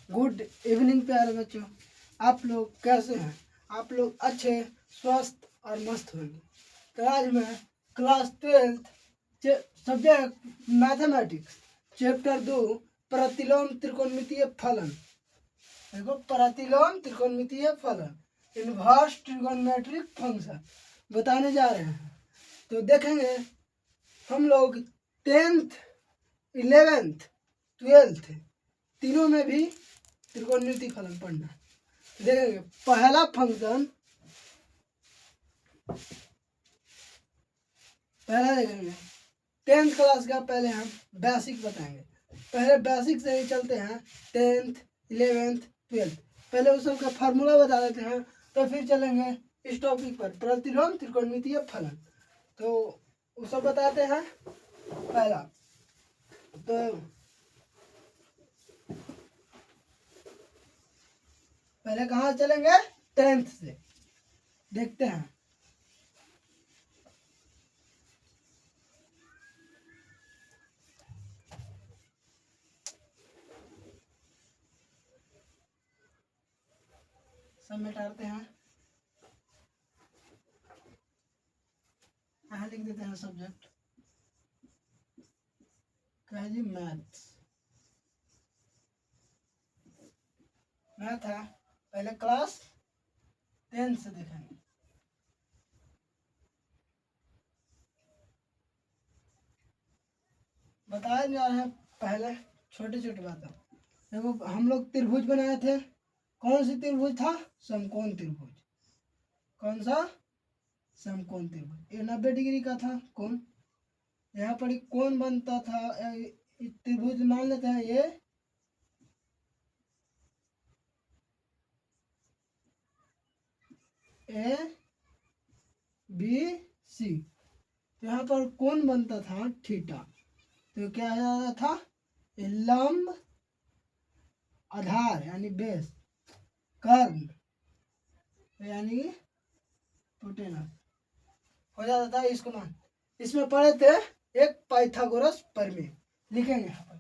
Good evening प्यारे बच्चों, आप लोग कैसे हैं? आप लोग अच्छे, स्वस्थ और मस्त होंगे। तो आज मैं क्लास 12 सब्जेक्ट मैथमेटिक्स चैप्टर 2 प्रतिलोम त्रिकोणमितीय फलन, देखो प्रतिलोम त्रिकोणमितीय फलन इनवर्स ट्रिगोनोमेट्रिक फंक्शन बताने जा रहे हैं। तो देखेंगे हम लोग 10th 11th 12th तीनों में भी त्रिकोणमितीय फलन पढ़ना। देखेंगे पहला फंक्शन, पहला देखेंगे 10th क्लास का। पहले हम बेसिक बताएंगे, पहले बेसिक से ही चलते हैं। 10th 11th 12th पहले उस सब का फार्मूला बता देते हैं, तो फिर चलेंगे इस टॉपिक पर प्रतिलोम त्रिकोणमितीय फलन। तो वो सब बताते हैं। पहला तो पहले कहाँ चलेंगे? 10th से देखते हैं। सब मिटाते हैं, यहाँ लिख देते हैं सब्जेक्ट क्या है जी? मैथ। मैथ है, पहले क्लास 10 से देखेंगे। बताया जा रहा है पहले छोटे छोटे बातें। देखो हम लोग त्रिभुज बनाए थे। कौन सी त्रिभुज था? समकोण त्रिभुज। कौन सा? समकोण त्रिभुज। ये 90 डिग्री का था कोण। यहाँ पर कोण बनता था। त्रिभुज मान लेते हैं ये ए बी सी। यहाँ पर कोण बनता था थीटा। तो क्या आ था? लंब आधार यानी बेस, कर्ण यानी हिपोटेनस हो जाता था। इसको मान इसमें पढ़े थे एक पाइथागोरस प्रमेय, लिखेंगे यहाँ पर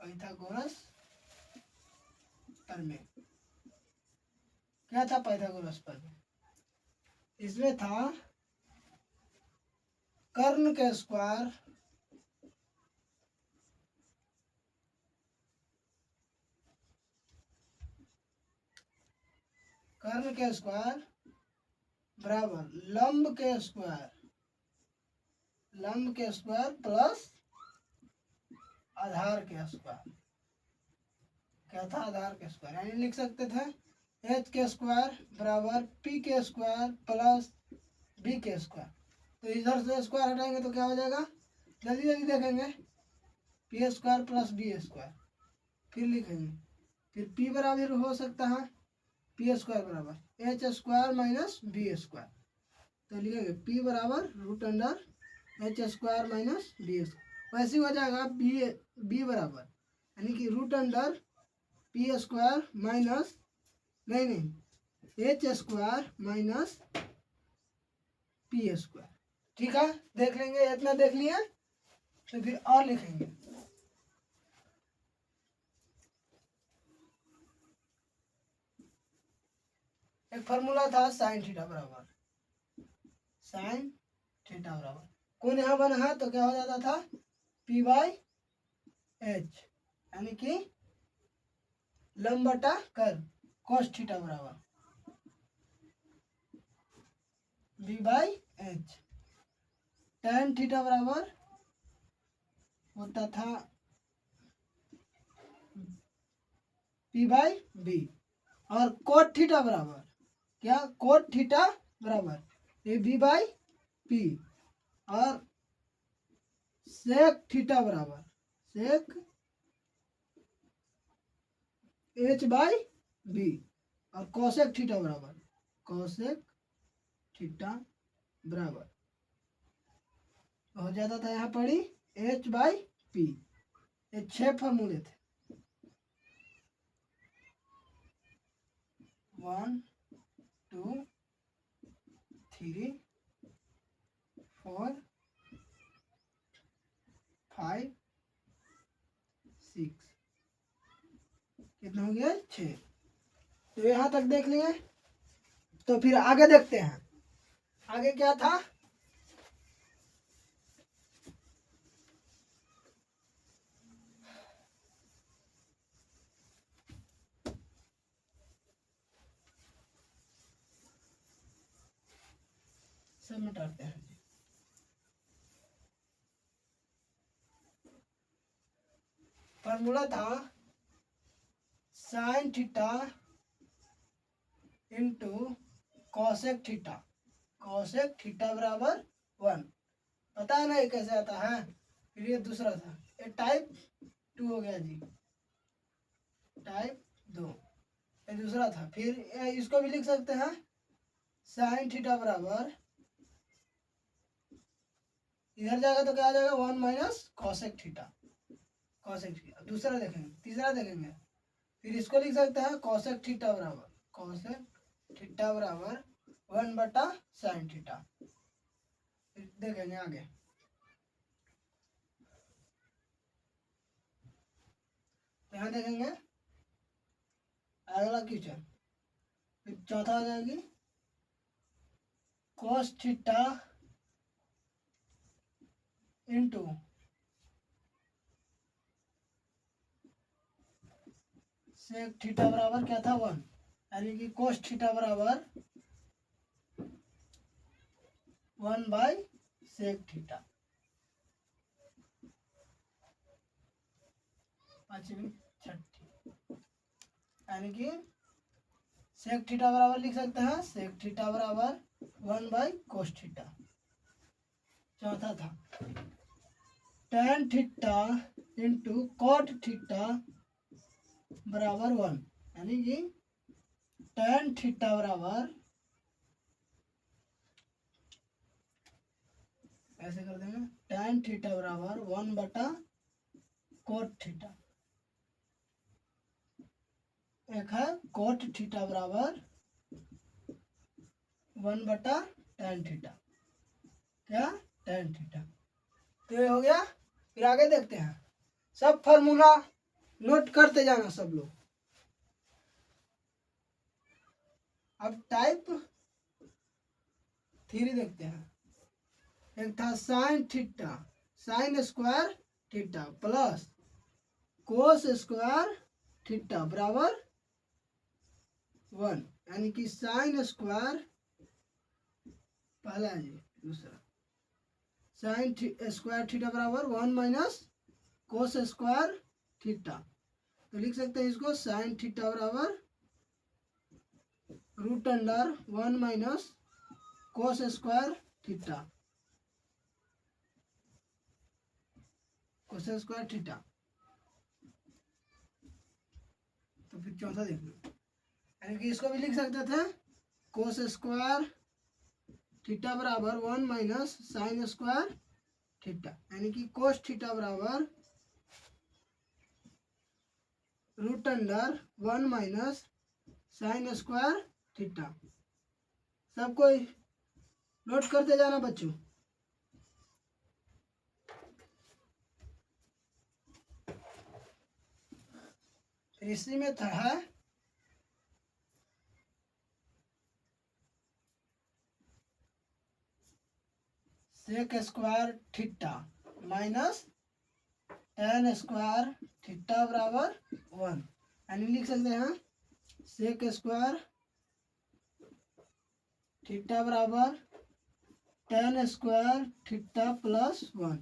पाइथागोरस प्रमेय। क्या था पाइथागोरस प्रमेय? इसमें था कर्ण के स्क्वायर बराबर लंब के स्क्वायर प्लस आधार के स्क्वायर। क्या था? आधार के स्क्वायर। यानी लिख सकते थे एच के स्क्वायर बराबर पी के स्क्वायर प्लस बी के स्क्वायर। तो इधर से स्क्वायर हटाएंगे तो क्या हो जाएगा? जल्दी जल्दी देखेंगे। P square plus b square. फिर लिखेंगे, फिर पी बराबर हो सकता है पी स्क्वायर बराबर h square minus b square. तो लिखेंगे पी बराबर root under h square minus b square. वैसे हो जाएगा बी बराबर यानी कि root under p square minus नहीं h square minus p square. ठीक है, देख लेंगे। इतना देख लिया तो फिर और लिखेंगे। एक फार्मूला था साइन थीटा बराबर कौन यहाँ बना है तो क्या हो जाता था? पी बाई एच यानी कि लंब बटा कर्व कॉस थीटा बराबर b by h. tan theta बराबर होता था पी बाई बी। और कोट थीटा बराबर क्या? कोट थीटा बराबर ए बी बाई पी। और सेक थीटा बराबर सेक एच बाई बी। और कोसेक थीटा बराबर कोसेक थीटा बराबर हो जाता था यहाँ पर ही एच बाई पी। ये 6 फार्मूले थे। 1 2 3 4 5 6, कितना हो गया 6। तो यहाँ तक देख लिए। तो फिर आगे देखते हैं, आगे क्या था। सब मिटाते हैं। फॉर्मूला था sine theta into cosec theta, cosec theta बराबर 1। पता है ना ये कैसे आता है। फिर ये दूसरा था, ये टाइप 2 हो गया जी, टाइप 2। ये दूसरा था। फिर इसको भी लिख सकते हैं साइन थीटा बराबर, इधर जाएगा तो क्या आ जाएगा 1 minus cosec theta, cosec theta. दूसरा देखेंगे, तीसरा देखेंगे। फिर इसको लिख सकते हैं कॉसेक थीटा बराबर, कॉसेक थीटा बराबर 1 बटा साइन थीटा। फिर देखेंगे आगे। यहाँ देखेंगे अगला क्वेश्चन। फिर चौथा हो जाएगी cos theta into sec theta बराबर क्या था 1, यानी कि cos थीटा बराबर 1 बाई सेक थीटा। पांचवी छठी, यानी कि सेक थीटा बराबर लिख सकते हैं सेक थीटा बराबर 1 बाई कोस थीटा। चौथा था tan theta into cot theta बराबर 1, यानी कि tan थीटा बराबर, ऐसे कर देंगे, tan थीटा बराबर 1 बटा कोट थीटा। एक है कोट थीटा बराबर 1 बटा tan थीटा, क्या tan थीटा। तो ये हो गया। फिर आगे देखते हैं, सब फार्मूला नोट करते जाना सब लोग। अब टाइप 3 देखते हैं। एक था sine theta, sign square theta plus cos square theta बराबर 1, यानी कि साइन स्क्वायर पहला है जी, दूसरा साइन स्क्वायर थीटा बराबर 1 माइनस कोस स्क्वायर थीटा। तो लिख सकते हैं इसको साइन थीटा बराबर root under 1 minus cos square theta, cos square theta. तो फिर चौथा देख लो, यानी कि इसको भी लिख सकते थे कोस स्क्वायर थीटा बराबर 1 माइनस साइन स्क्वायर थीटा, यानी कि कोस थीटा बराबर root under 1 minus sine square theta. सबको नोट करते जाना बच्चों। फिर इसी में था है sec square theta minus tan square theta बराबर 1, यानी लिख सकते हैं सेक स्क्वायर थीटा बराबर tan स्क्वायर थीटा प्लस 1,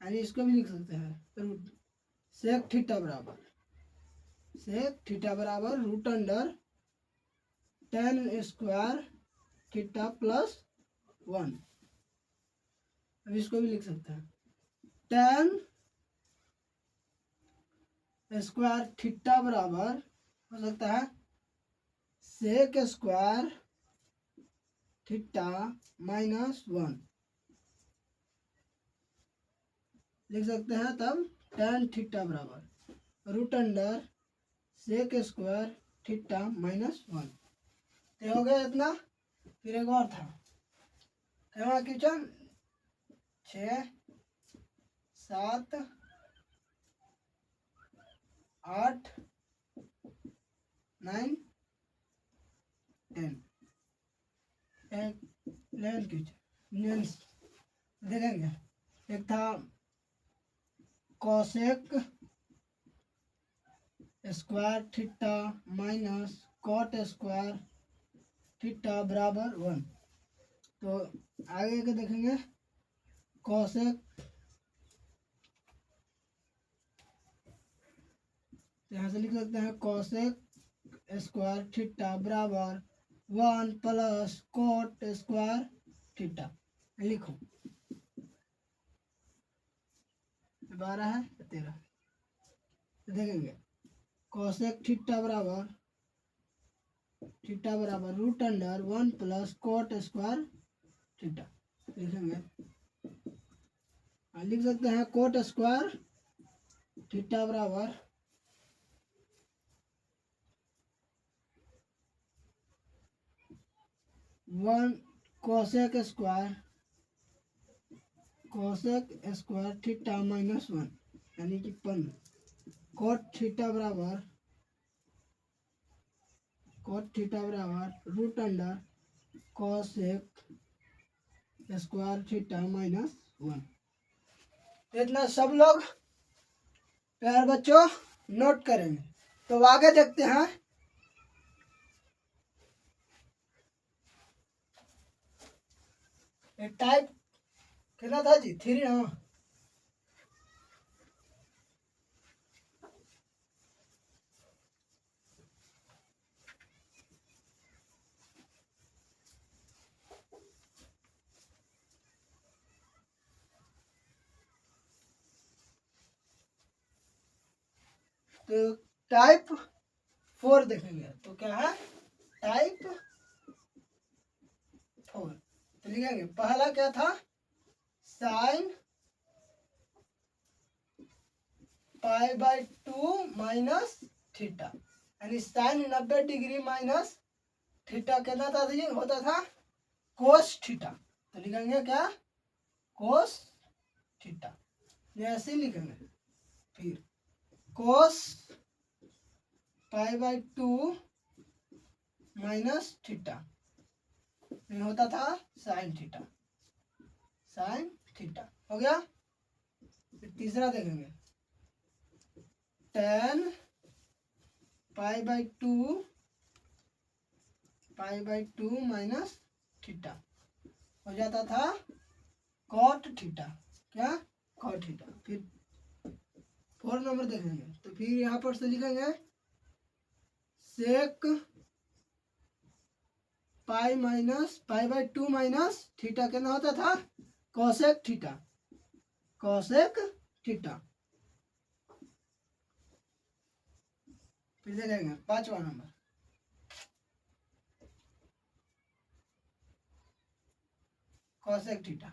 यानी इसको भी लिख सकते हैं रूट सेक थीटा बराबर, सेक थीटा बराबर root under tan square theta plus 1। अब इसको भी लिख सकते हैं tan स्क्वायर थीटा बराबर हो सकता है सेक स्क्वायर थीटा माइनस 1, लिख सकते हैं तब tan थीटा बराबर root under sec square theta minus 1। तो हो गया इतना। फिर एक और था कैमरा किचन 6 7 8 9 10 एक 11 किचन देखेंगे। एक था cosec square theta minus cot square theta बराबर 1। तो आगे के देखेंगे कोसेक, यहाँ से लिख सकते हैं कोसेक स्क्वायर थीटा बराबर 1 प्लस कोट स्क्वायर थीटा। लिखो 12 है 13। देखेंगे कोसेक थीटा बराबर root under 1 plus cot square theta. लिखेंगे लिख सकते हैं कोट स्क्वायर थीटा बराबर 1 कोसेक स्क्वायर थीटा माइनस 1 यानी कि 15। कोट थीटा बराबर root under cosec square theta minus 1। इतना सब लोग प्यार बच्चों नोट करेंगे। तो आगे देखते हैं। टाइप कितना था जी 3। हाँ तो टाइप 4 देखेंगे। तो क्या है टाइप 4। तो लिखेंगे पहला क्या था साइन π/2 माइनस थीटा यानी साइन 90 डिग्री माइनस थीटा कितना था जी होता था कोस थीटा। तो लिखेंगे क्या कोस थीटा ऐसे लिखेंगे। फिर कोस π/2 माइनस थीटा होता था साइन थीटा हो गया। फिर तीसरा देखेंगे tan π/2 माइनस थीटा हो जाता था कॉट थीटा। क्या कॉट थीटा। फिर 4 नंबर देखेंगे। तो फिर यहाँ पर से लिखेंगे सेक π/2 माइनस थीटा कितना होता था कोसेक थीटा। फिर देखेंगे 5वां नंबर कोसेक थीटा।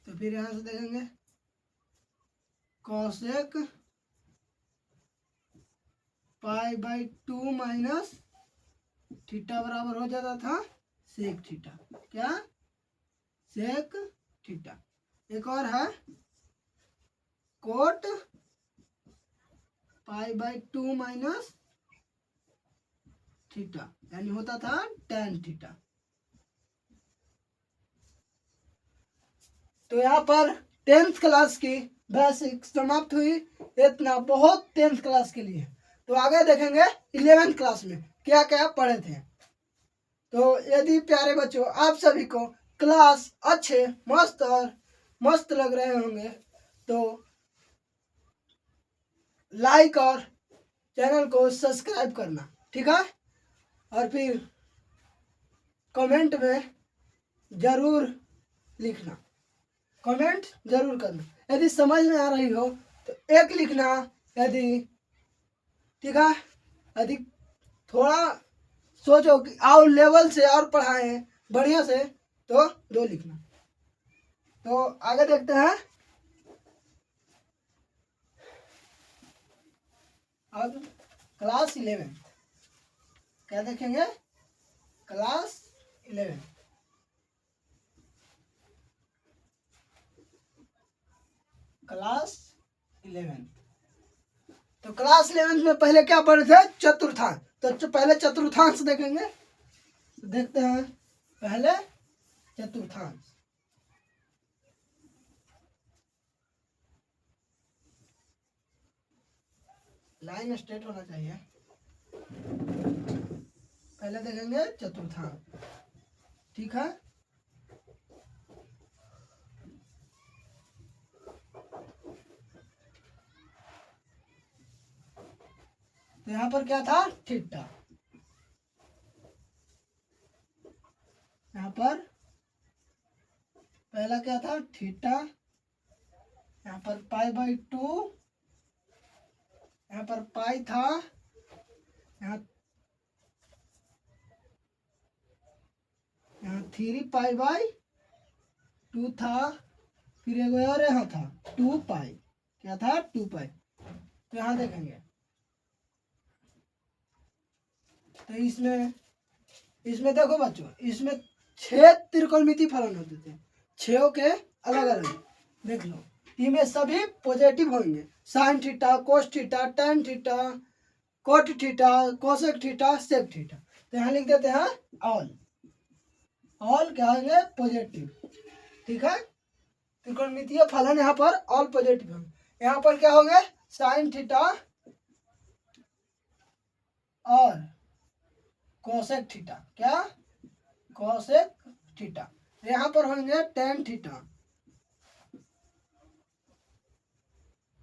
तो फिर यहाँ से देखेंगे कोसेक π/2 माइनस थीटा बराबर हो जाता था सेक थीटा। क्या सेक थीटा। एक और है कोट π/2 माइनस थीटा यानी होता था tan थीटा। तो यहाँ पर 10th क्लास की बेसिक समाप्त हुई। इतना बहुत 10th क्लास के लिए। तो आगे देखेंगे 11th क्लास में क्या क्या पढ़े थे। तो यदि प्यारे बच्चों आप सभी को क्लास अच्छे मस्त लग रहे होंगे तो लाइक और चैनल को सब्सक्राइब करना ठीक है। और फिर कमेंट में जरूर लिखना, कमेंट जरूर करना। यदि समझ में आ रही हो तो एक लिखना, यदि ठीक है यदि थोड़ा सोचो कि और लेवल से और पढ़ाएं बढ़िया से तो 2 लिखना। तो आगे देखते हैं। अब क्लास 11 क्या देखेंगे, क्लास 11। क्लास 11। तो क्लास 11 में पहले क्या पढ़े थे, चतुर्थांश। तो पहले चतुर्थांश देखेंगे। तो देखते हैं पहले चतुर्थांश। लाइन स्ट्रेट होना चाहिए। पहले देखेंगे चतुर्थांश, ठीक है। तो यहाँ पर क्या था, थीटा। यहाँ पर पहला क्या था, थीटा। यहाँ पर π/2, यहाँ पर पाई था, यहाँ 3π/2 था, फिर एक और यहाँ था 2π। क्या था, 2π। तो यहाँ देखेंगे, तो इसमें देखो बच्चों, इसमें 6 त्रिकोणमिति फलन होते थे, 6 के अलग अलग। देख लो, इनमें सभी पॉजिटिव होंगे। Sine theta, cos theta, tan theta, cot theta, cosec theta, sec theta. तो यहाँ लिख देते हैं ऑल क्या होंगे, पॉजिटिव, ठीक है। त्रिकोणमितीय फलन यहाँ पर ऑल पॉजिटिव होंगे। यहाँ पर क्या होंगे, साइन थीटा और कोसेक थीटा। क्या, कोसेक थीटा। यहाँ पर होंगे टेन थीटा,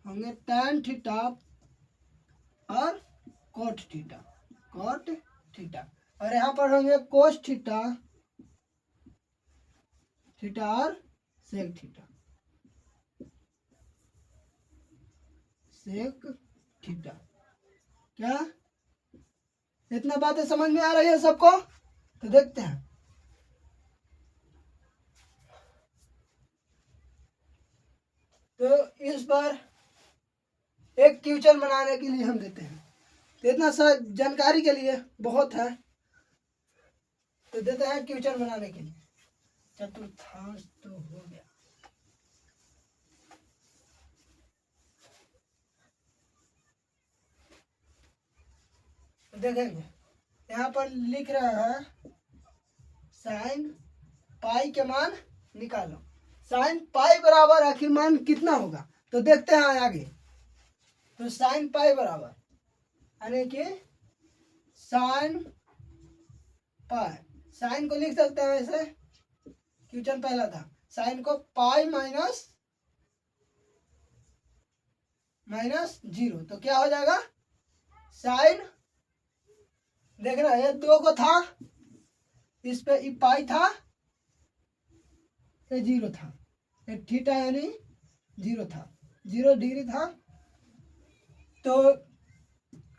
होंगे टेन थीटा और कोट थीटा, कोट थीटा। और यहाँ पर होंगे कोस थीटा, थीटा और सेक थीटा, सेक थीटा। क्या इतना बातें समझ में आ रही है सबको? तो देखते हैं। तो इस बार एक क्वेश्चन बनाने के लिए हम देते हैं। तो इतना सा जानकारी के लिए बहुत है, तो देते हैं क्वेश्चन बनाने के लिए। चतुर्थांश तो हो गया। तो देखेंगे, यहाँ पर लिख रहा है साइन पाई के मान निकालो। साइन पाई बराबर आखिर मान कितना होगा, तो देखते हैं आगे। तो साइन पाई बराबर यानी कि साइन पाई, साइन को लिख सकते हैं ऐसे, क्वेश्चन पहला था साइन को पाई माइनस 0। तो क्या हो जाएगा, साइन, देख रहे हैं 2 को था, इस पे पाई था, ये 0 था, ये थीटा यानी 0 था, 0 डिग्री था। तो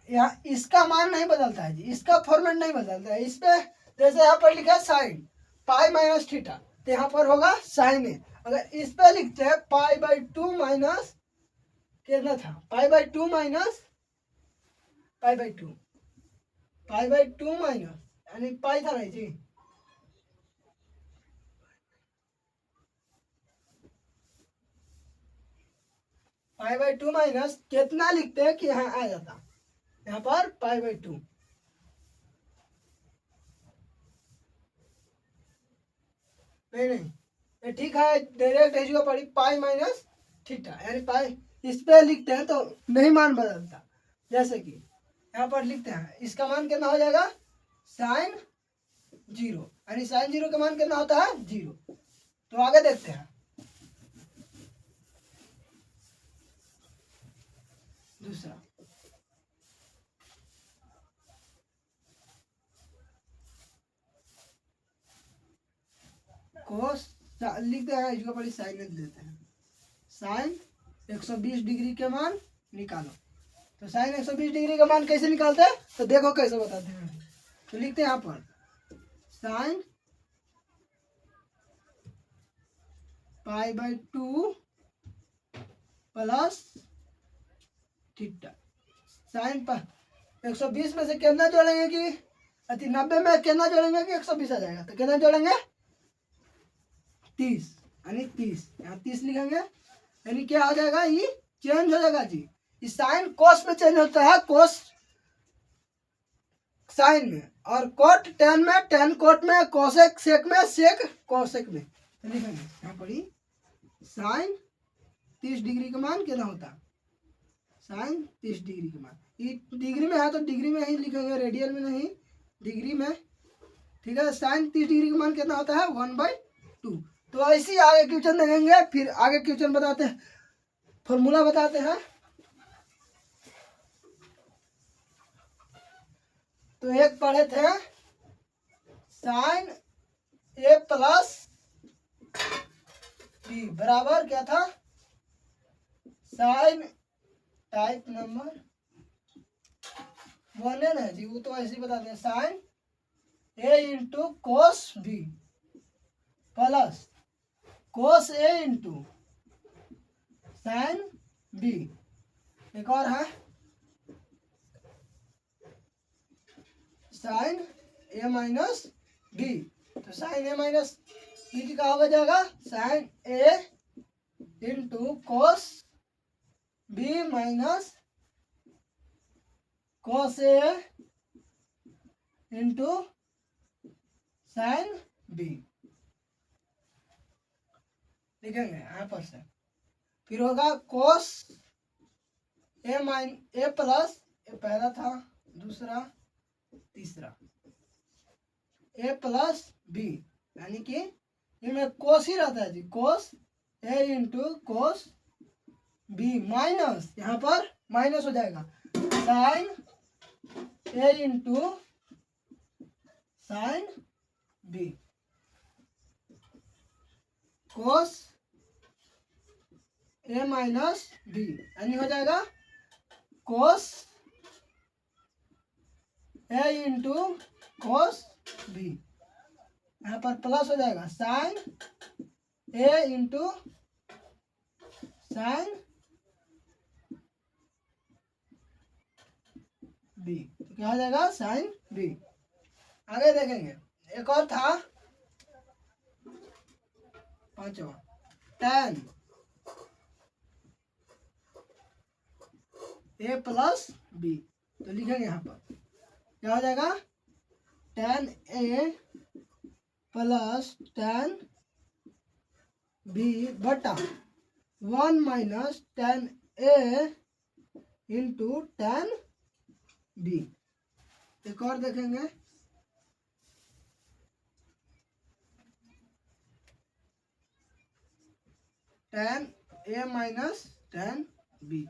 यहाँ इसका मान नहीं बदलता है जी, इसका फॉर्मेट नहीं बदलता है। इस पे जैसे यहाँ पर लिखा है साइन पाई माइनस थीटा, तो यहाँ पर होगा साइन ए। अगर इस पे लिखते हैं π/2 माइनस कितना था, π/2 माइनस π/2, π/2 माइनस यानी पाई था नहीं जी, π/2 माइनस कितना लिखते हैं कि यहाँ आ जाता, यहाँ पर π/2। नहीं, ये ठीक है, डायरेक्ट है पड़ी पाई माइनस थीटा यानी पाई। इस पे लिखते हैं तो नहीं मान बदलता। जैसे कि यहाँ पर लिखते हैं, इसका मान कितना हो जाएगा, साइन 0 यानी साइन 0 का मान कितना होता है, 0। तो आगे देखते हैं दूसरा। कोस लिखते हैं, इसको बड़ी साइन देते हैं, साइन 120 डिग्री के मान निकालो। तो साइन 120 डिग्री का मान कैसे निकालते हैं, तो देखो कैसे बताते हैं। तो लिखते हैं यहाँ पर साइन π/2 प्लस थीटा। साइन 120 में से कितना जोड़ेंगे कि अति 90 में कितना जोड़ेंगे कि 120 आ जाएगा, तो कितना जोड़ेंगे 30, यानी 30 यहाँ 30 लिखेंगे, यानी क्या हो जाएगा, ये चेंज हो जाएगा जी। इस साइन कोस में चेंज होता है, कोस साइन में, और कोट टेन में, टेन कोट में, कोसेक सेक में, सेक कोसेक में। तो लिखेंगे यहाँ पर ही साइन 30 डिग्री का मान कितना होता है, साइन 30 डिग्री का मान, ये डिग्री में है तो डिग्री में ही लिखेंगे, रेडियल में नहीं, डिग्री में, ठीक है। साइन 30 डिग्री का मान कितना होता है 1/2। तो ऐसे ही आगे क्वेश्चन देखेंगे, फिर आगे क्वेश्चन बताते हैं, फॉर्मूला बताते हैं। तो एक पढ़े थे साइन ए प्लस बी बराबर क्या था, साइन टाइप नंबर 1 है ना जी, वो तो ऐसे ही बताते हैं, sine a into cos b plus cos a into sine b. एक और है साइन ए माइनस बी, तो साइन ए माइनस बी का हो जाएगा sine a into cos b minus cos a into sine b, लिखेंगे यहाँ पर से। फिर होगा कोस ए प्लस, ए पहला था, दूसरा तीसरा, ए प्लस बी, यानी कि इनमें कोस ही रहता है जी, कोस a into cos b minus, यहाँ पर माइनस हो जाएगा sine a into sine B, cos A minus B, यानी हो जाएगा कोस ए इंटू कोस बी, यहाँ पर प्लस हो जाएगा sine a into sine B, तो क्या हो जाएगा साइन बी। आगे देखेंगे, एक और था पांचवा, टेन ए प्लस बी, तो लिखेंगे यहाँ पर क्या हो जाएगा, टेन ए प्लस टेन बी बटा 1 माइनस टेन ए इंटू टेन बी। एक और देखेंगे, टेन ए माइनस टेन बी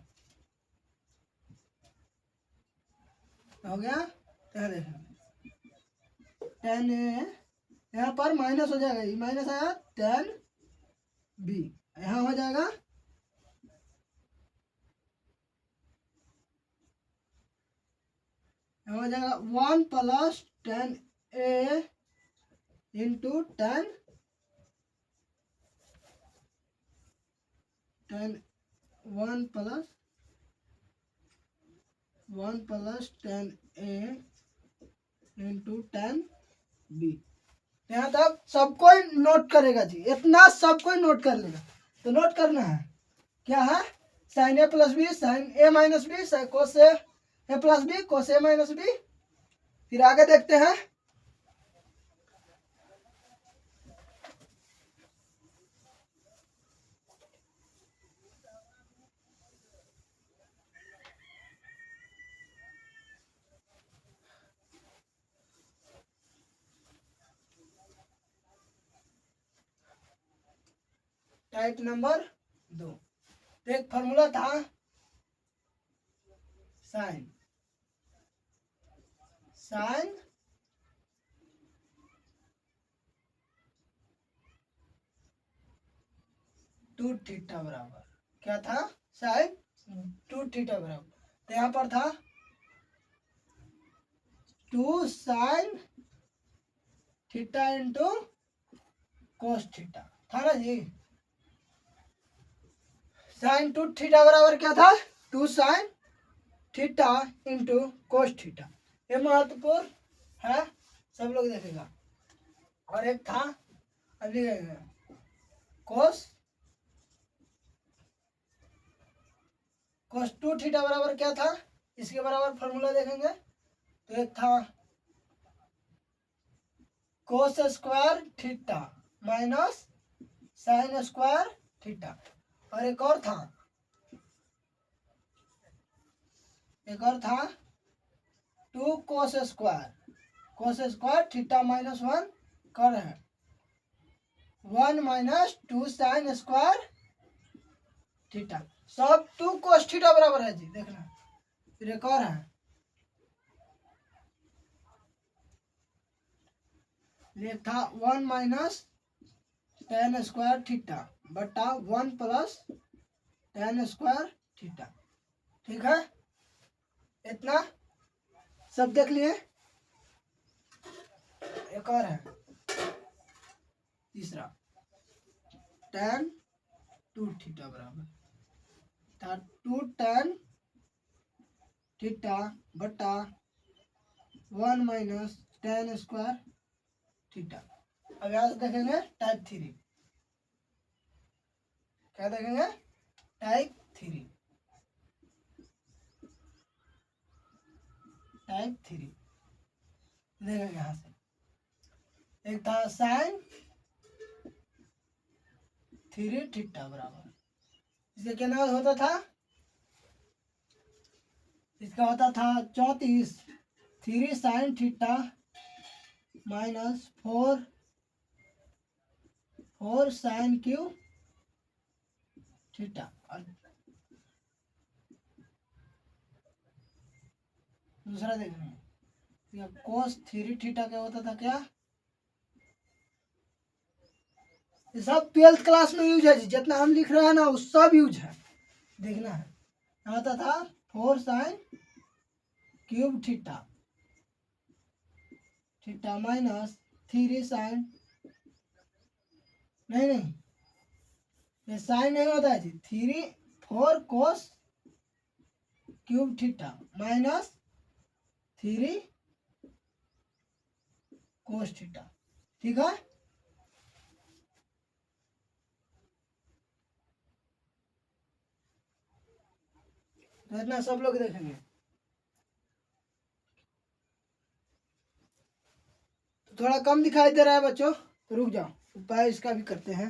हो गया, क्या देखेंगे, टेन ए, यहाँ पर माइनस हो जाएगा, ये माइनस आया, टेन बी यहाँ हो जाएगा, यहाँ हो जाएगा 1 प्लस टेन ए इंटू टेन 1 प्लस टेन ए इंटू टेन बी। यहाँ तक सब कोई नोट करेगा जी, इतना सब कोई नोट कर लेगा। तो नोट करना है क्या है, sine A plus B sign a minus B cos A plus B cos A minus B. फिर आगे देखते हैं, टाइप नंबर 2। तो एक फॉर्मूला था साइन साइन 2 थीटा बराबर क्या था, साइन 2 थीटा बराबर, तो यहाँ पर था 2 sine theta into cos theta था ना जी। साइन 2 थीटा बराबर क्या था, 2 sine theta into cos theta. ये महत्वपूर्ण है, सब लोग देखेगा। और एक था, अभी कोस कोस 2 थीटा बराबर क्या था, इसके बराबर फॉर्मूला देखेंगे। तो एक था कोस square theta minus sine square theta, और एक और था 2 कोस स्क्वायर थीटा माइनस 1 कर रहे हैं 1 माइनस 2 साइन स्क्वायर थीटा, सब 2 कोस थीटा बराबर है जी, देखना। फिर एक और है, ये था 1 माइनस टेन स्क्वायर थीटा बटा 1 प्लस टेन स्क्वायर थीटा। ठीक है, इतना सब देख लिए। एक और है तीसरा, tan 2 थीटा बराबर था 2 tan थीटा बटा 1 माइनस टेन स्क्वायर थीटा। अब यहाँ से देखेंगे टाइप 3, क्या देखेंगे, टाइप 3 देखेंगे यहाँ से। एक था साइन 3 थीटा बराबर, इसका क्या नाम होता था, इसका होता था 34 3 sine theta minus 4 sine cube theta. और दूसरा देखेंगे, कोस 3 थीटा क्या होता था, क्या, ये सब 12th क्लास में यूज है जी, जितना हम लिख रहे हैं ना वो सब यूज है, देखना है। आता था 4 sine cube theta minus 3 sine, नहीं ये साइन नहीं होता है जी, 4 cos cube theta minus 3 cos theta. ठीक है, तो इतना सब लोग देखेंगे। तो थोड़ा कम दिखाई दे रहा है बच्चों, तो रुक जाओ, उपाय इसका भी करते हैं।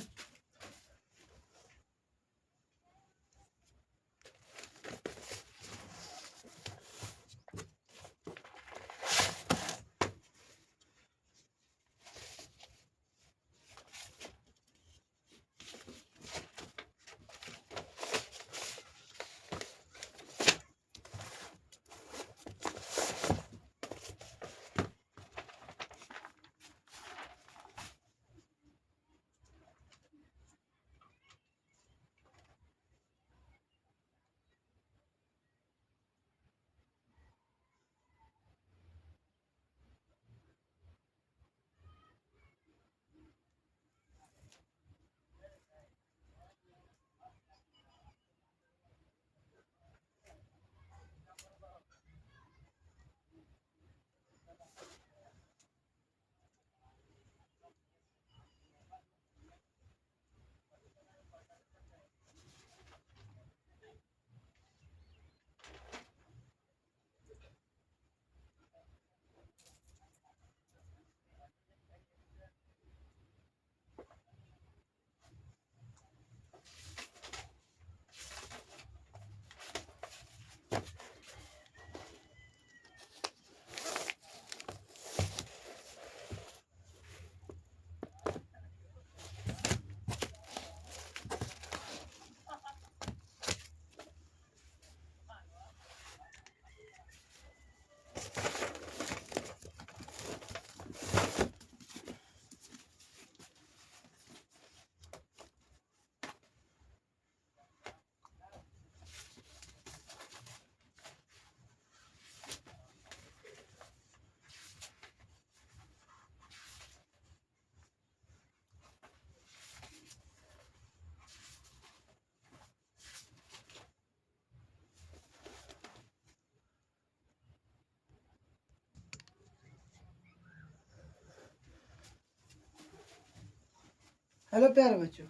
हेलो प्यारे बच्चों,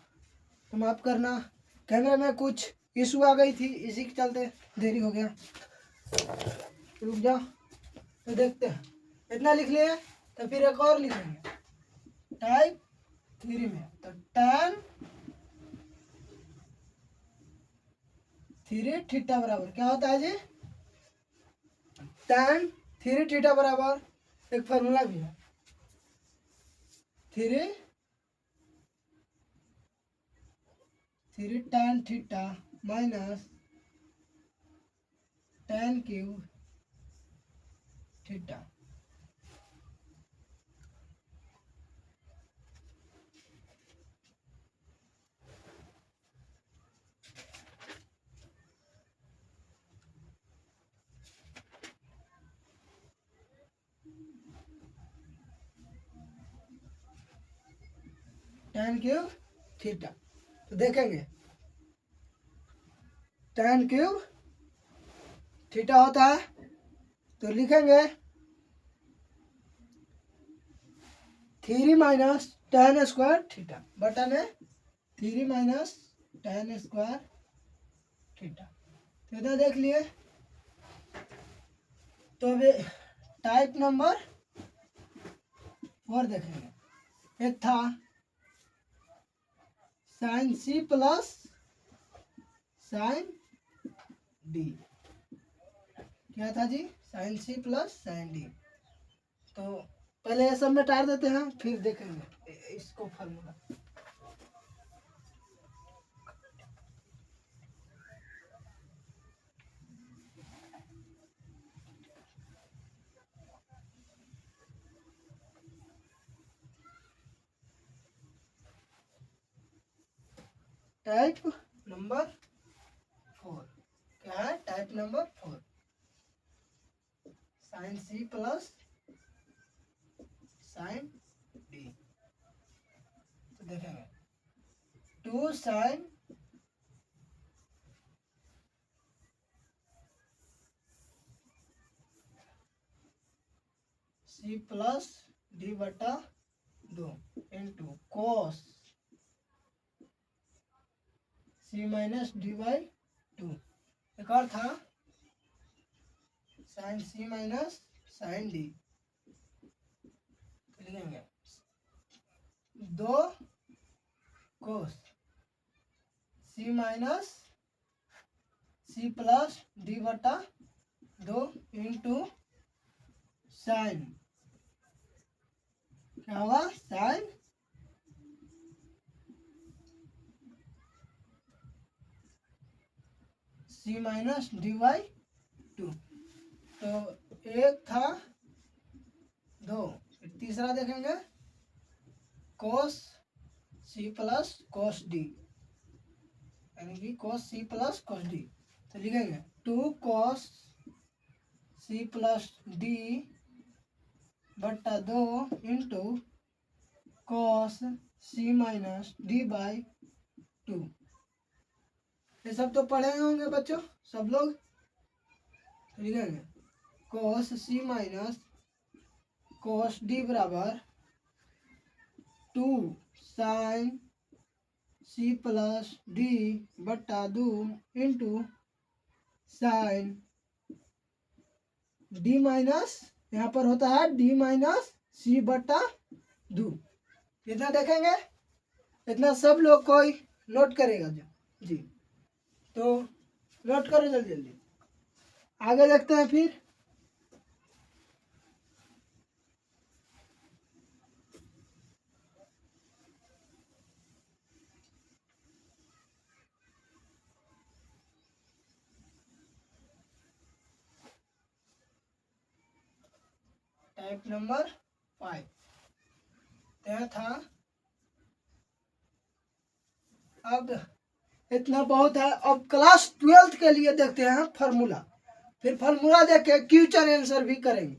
तुम आप करना, कैमरे में कुछ इशू आ गई थी, इसी के चलते देरी हो गया। रुक जाओ, तो देखते हैं। इतना लिख लिए तो फिर एक और लिखेंगे टाइप 3 में। तो tan 3 थीटा बराबर क्या होता है जी? tan 3 थीटा बराबर एक फार्मूला भी है, 3 tan theta minus tan cube theta. tan cube theta, तो देखेंगे tan क्यूब थीटा होता है, तो लिखेंगे 3 माइनस tan स्क्वायर थीटा बटा में 3 माइनस tan स्क्वायर थीटा। तो इधर देख लिए। तो अभी टाइप नंबर 4 देखेंगे। एक था sine c plus sine d. क्या था जी? Sine c plus sine d. तो पहले ये सब मिटा देते हैं, फिर देखेंगे इसको फार्मूला। टाइप नंबर 4 क्या है? Type number 4 sine c plus sine d. तो देखेंगे 2 साइन सी प्लस डी बटा 2 into cos c minus d by 2। एक और था sine c minus sine d. लिखेंगे 2 cos c minus c plus d बटा 2 इंटू साइन, क्या होगा? Sine c minus d by 2। तो एक था 2, तीसरा देखेंगे कोस सी प्लस कोस डी, यानी कि कोस सी प्लस कोस डी। तो लिखेंगे 2 कोस सी प्लस डी बट्टा 2 into cos c minus d by 2। ये सब तो पढ़े होंगे बच्चों सब लोग। तो लिखेंगे कोस सी माइनस कोस डी बराबर 2 साइन सी प्लस डी बट्टा 2 इंटू साइन डी माइनस, यहाँ पर होता है डी माइनस सी बट्टा 2। इतना देखेंगे, इतना सब लोग कोई नोट करेगा जो जी। तो नोट करो जल्दी जल्दी, आगे देखते हैं फिर। टाइप नंबर 5 यह था। अब इतना बहुत है। अब क्लास 12 के लिए देखते हैं फार्मूला, फिर फार्मूला देख के क्वेश्चन आंसर भी करेंगे।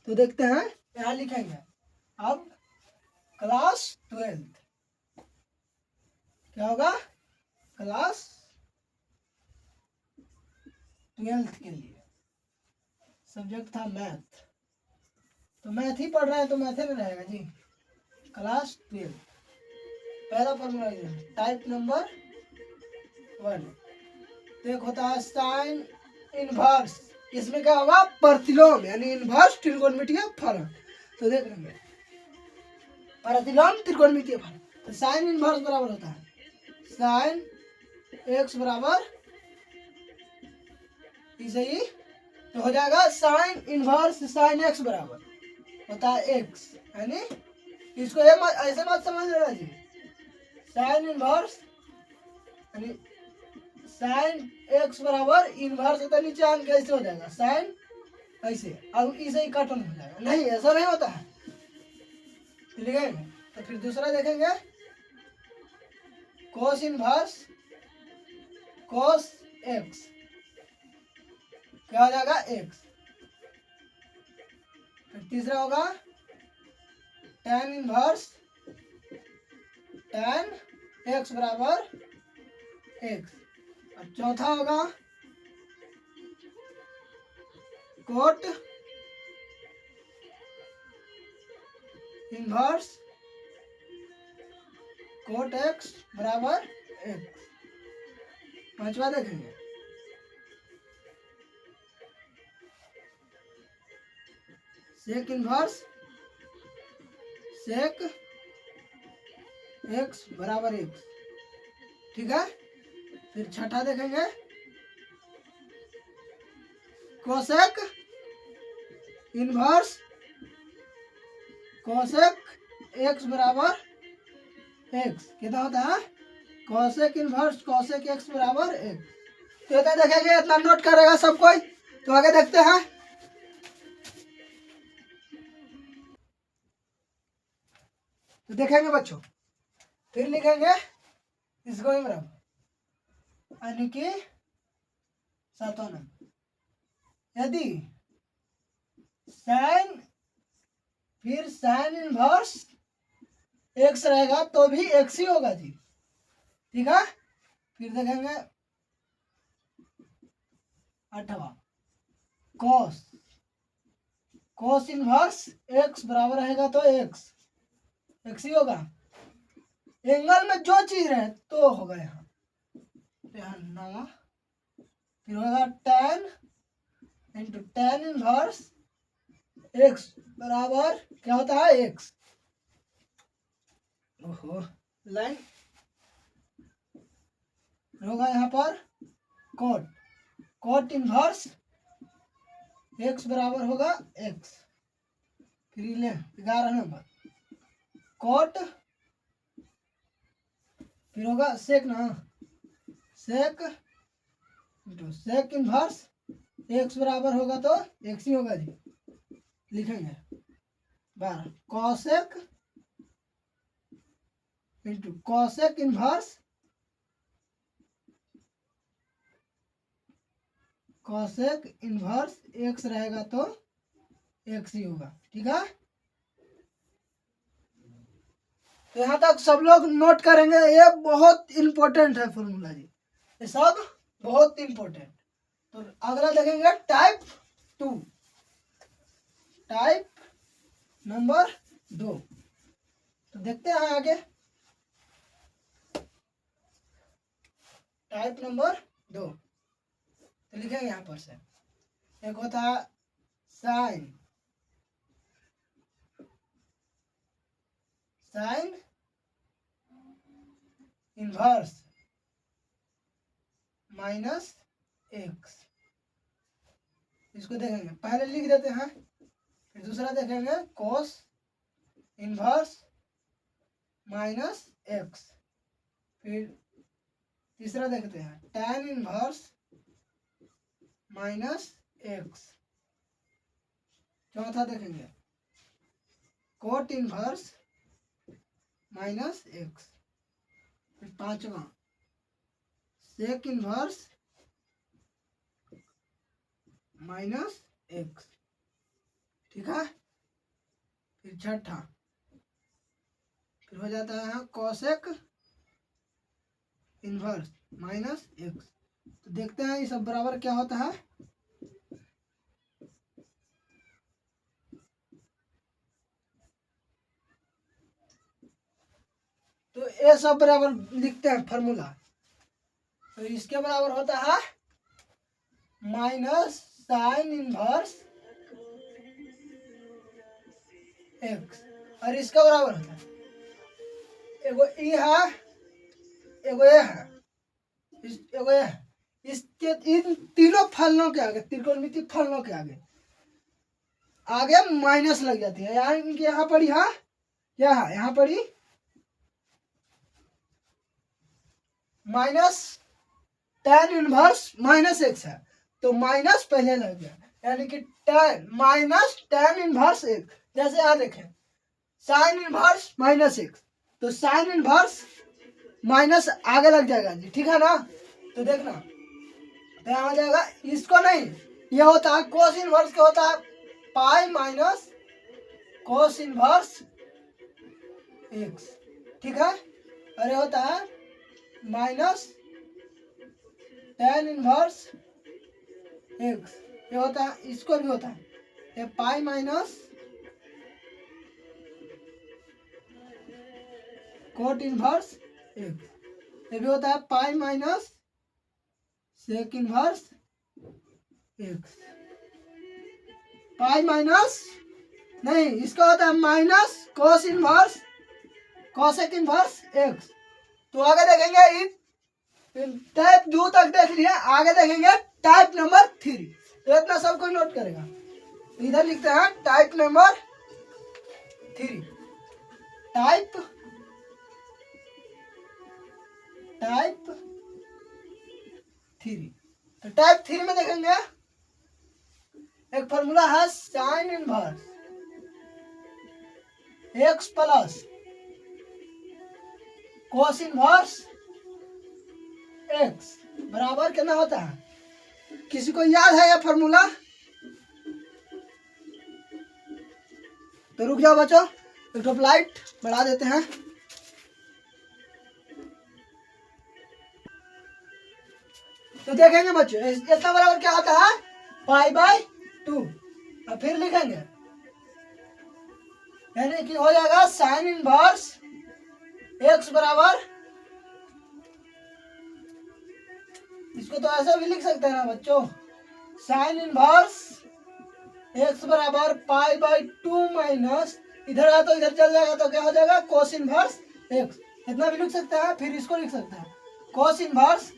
तो देखते हैं, यहाँ लिखेंगे अब क्लास 12 क्या होगा? क्लास 12 के लिए सब्जेक्ट था मैथ, तो मैथ ही पढ़ रहे हैं तो मैथ में रहेगा जी। क्लास 12 पहला फॉर्मूला टाइप नंबर 1। तो एक होता है साइन इनवर्स, इसमें क्या होगा प्रतिलोम यानी इनवर्स त्रिकोणमितीय फलन। तो देख लेंगे प्रतिलोम त्रिकोणमितीय फलन। तो साइन इनवर्स बराबर होता है साइन एक्स बराबर इसे ही तो हो जाएगा साइन इनवर्स साइन एक्स बराबर होता है एक्स, यानी इसको ये ऐसे मत समझ लेना जी। साइन इनवर्स यानी साइन एक्स बराबर इनवर्स होता है नीचे आन कैसे हो जाएगा साइन ऐसे, अब इसे ही काटन हो जाएगा, नहीं ऐसा नहीं होता है। लिखेंगे तो फिर दूसरा देखेंगे कोस इनवर्स कोस एक्स क्या हो जाएगा एक्स। फिर तीसरा होगा tan इनवर्स tan एक्स बराबर एक्स। और चौथा होगा कोट इनवर्स कोट एक्स बराबर एक्स। पांचवा देखेंगे सेक इनवर्स सेक एक्स बराबर एक्स, ठीक है। फिर छठा देखेंगे कोसेक इनवर्स कोसेक एक्स बराबर एक्स। कितना होता है कोसेक इनवर्स कोसेक एक्स बराबर एक्स। तो इतना देखेंगे, इतना नोट करेगा सब कोई। तो आगे देखते हैं तो देखेंगे बच्चों, फिर लिखेंगे इसको ही बराबर यानी कि सातवां नंबर यदि साइन फिर साइन इनवर्स एक्स रहेगा तो भी एक्स ही होगा जी, ठीक है। फिर देखेंगे आठवां कॉस कॉस इनवर्स एक्स बराबर रहेगा तो एक्स एक्स ही होगा। एंगल में जो चीज रहे तो होगा यहाँ नवा। फिर होगा tan into tan inverse x बराबर क्या होता है एक्स। ओहो लाइन होगा यहाँ पर कोट कोट इनवर्स एक्स बराबर होगा एक्स। फिर ले 11 नंबर कोट फिर होगा सेक ना सेक इंटू सेक इनवर्स एक्स बराबर होगा तो एक्स ही होगा जी। लिखेंगे 12 cosec into cosec inverse cosec inverse x रहेगा तो एक्स ही होगा, ठीक है। तो यहाँ तक सब लोग नोट करेंगे, ये बहुत इंपॉर्टेंट है फॉर्मूला जी, ये सब बहुत इंपॉर्टेंट। तो अगला देखेंगे टाइप 2 टाइप नंबर 2। तो देखते हैं आगे टाइप नंबर 2। तो लिखेंगे यहाँ पर से एक होता है sine sine inverse minus x. इसको देखेंगे, पहले लिख देते हैं। फिर दूसरा देखेंगे कोस इनवर्स माइनस एक्स। फिर तीसरा देखते हैं tan इनवर्स माइनस एक्स। चौथा देखेंगे कोट इनवर्स माइनस एक्स। फिर पांचवा सेक इनवर्स माइनस एक्स, ठीक है। फिर छठा फिर हो जाता है यहाँ कॉसेक इनवर्स माइनस एक्स। तो देखते हैं ये सब बराबर क्या होता है। तो ये सब बराबर लिखते हैं फॉर्मूला। तो इसके बराबर होता है माइनस साइन इनवर्स एक्स, और इसका बराबर होता है एगो ई है एगो ए है एगो ए है। इसके इन तीनों फलनों के आगे, त्रिकोणमितीय फलनों के आगे आगे माइनस लग जाती है। यहाँ पड़ी है क्या है, यहाँ पड़ी minus tan inverse minus x है, तो माइनस पहले लग गया, यानी कि tan minus tan inverse x. जैसे यहाँ देखें साइन इनवर्स माइनस एक्स, तो साइन इनवर्स माइनस आगे लग जाएगा जी, ठीक है ना। तो देखना, तो यहाँ आ जाएगा, इसको नहीं, ये होता है कोस इनवर्स क्या होता है pi minus cos inverse x, ठीक है। और ये होता है माइनस tan इनवर्स एक्स, ये होता है, इसको भी होता है ये pi minus cot inverse x, ये भी होता है pi minus sec inverse x. Pi minus नहीं, इसका होता है minus cos inverse cosec inverse x. तो आगे देखेंगे टाइप 2 तक देख लिए, आगे देखेंगे टाइप नंबर 3। तो इतना सब कोई नोट करेगा, इधर लिखते हैं टाइप नंबर 3। टाइप 3, तो टाइप 3 में देखेंगे एक फॉर्मूला है sine inverse x plus cos inverse x बराबर कितना होता है, किसी को याद है यह फॉर्मूला? तो रुक जाओ बच्चों, एक तो लाइट बढ़ा देते हैं। तो देखेंगे बच्चों इतना बराबर क्या होता है पाई बाय 2, और फिर लिखेंगे यानी कि हो जाएगा साइन इनवर्स एक्स बराबर, इसको तो ऐसा भी लिख सकते हैं ना बच्चों, साइन इनवर्स एक्स बराबर पाई बाय 2 माइनस, इधर आ तो इधर चल जाएगा तो क्या हो जाएगा कोस इनवर्स एक्स, इतना भी लिख सकते हैं। फिर इसको लिख सकते हैं कोस इनवर्स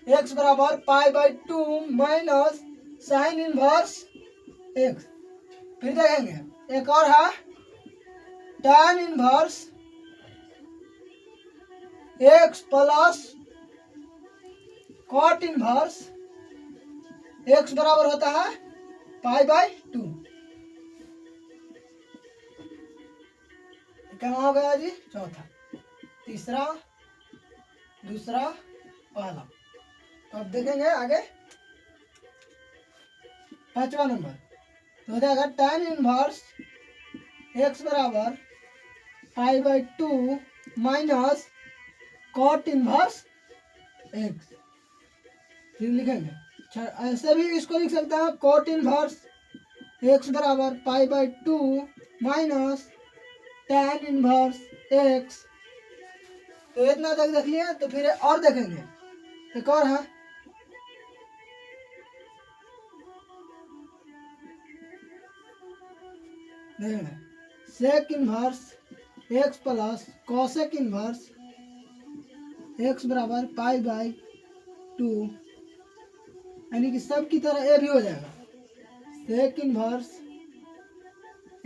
एक्स बराबर pi by 2 minus sine inverse x. फिर देखेंगे एक और है tan inverse x plus cot inverse x बराबर होता है पाई बाय 2। क्या हो गया जी, चौथा, तीसरा, दूसरा, पहला। तो अब देखेंगे आगे पांचवा नंबर, तो हो जाएगा tan इनवर्स एक्स बराबर pi by 2 minus cot inverse x. फिर लिखेंगे ऐसे भी इसको लिख सकते हैं कॉट इनवर्स एक्स बराबर pi by 2 minus tan inverse x. तो इतना तक देख लिया, तो फिर और देखेंगे एक और है sec inverse x plus cosec inverse x बराबर पाई बाय 2, यानी कि सब की तरह ये भी हो जाएगा सेक इनवर्स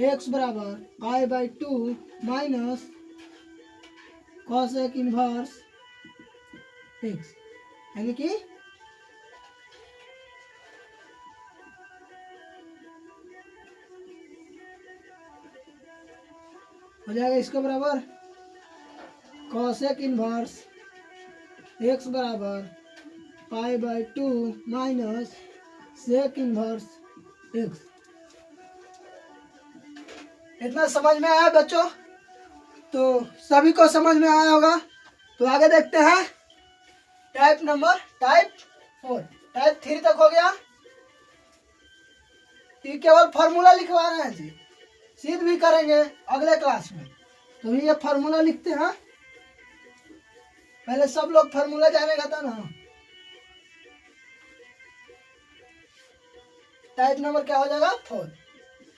एक्स बराबर pi by 2 minus cosec inverse x, यानी कि हो जाएगा इसके बराबर कॉसेक इनवर्स एक्स बराबर pi by 2 minus sec inverse x. इतना समझ में आया बच्चों? तो सभी को समझ में आया होगा। तो आगे देखते हैं टाइप 4, टाइप 3 तक हो गया। ये केवल फार्मूला लिखवा रहे हैं जी, सिद्ध भी करेंगे अगले क्लास में। तो ये फार्मूला लिखते हैं, पहले सब लोग फार्मूला जानेगा था ना। टाइप नंबर क्या हो जाएगा 4।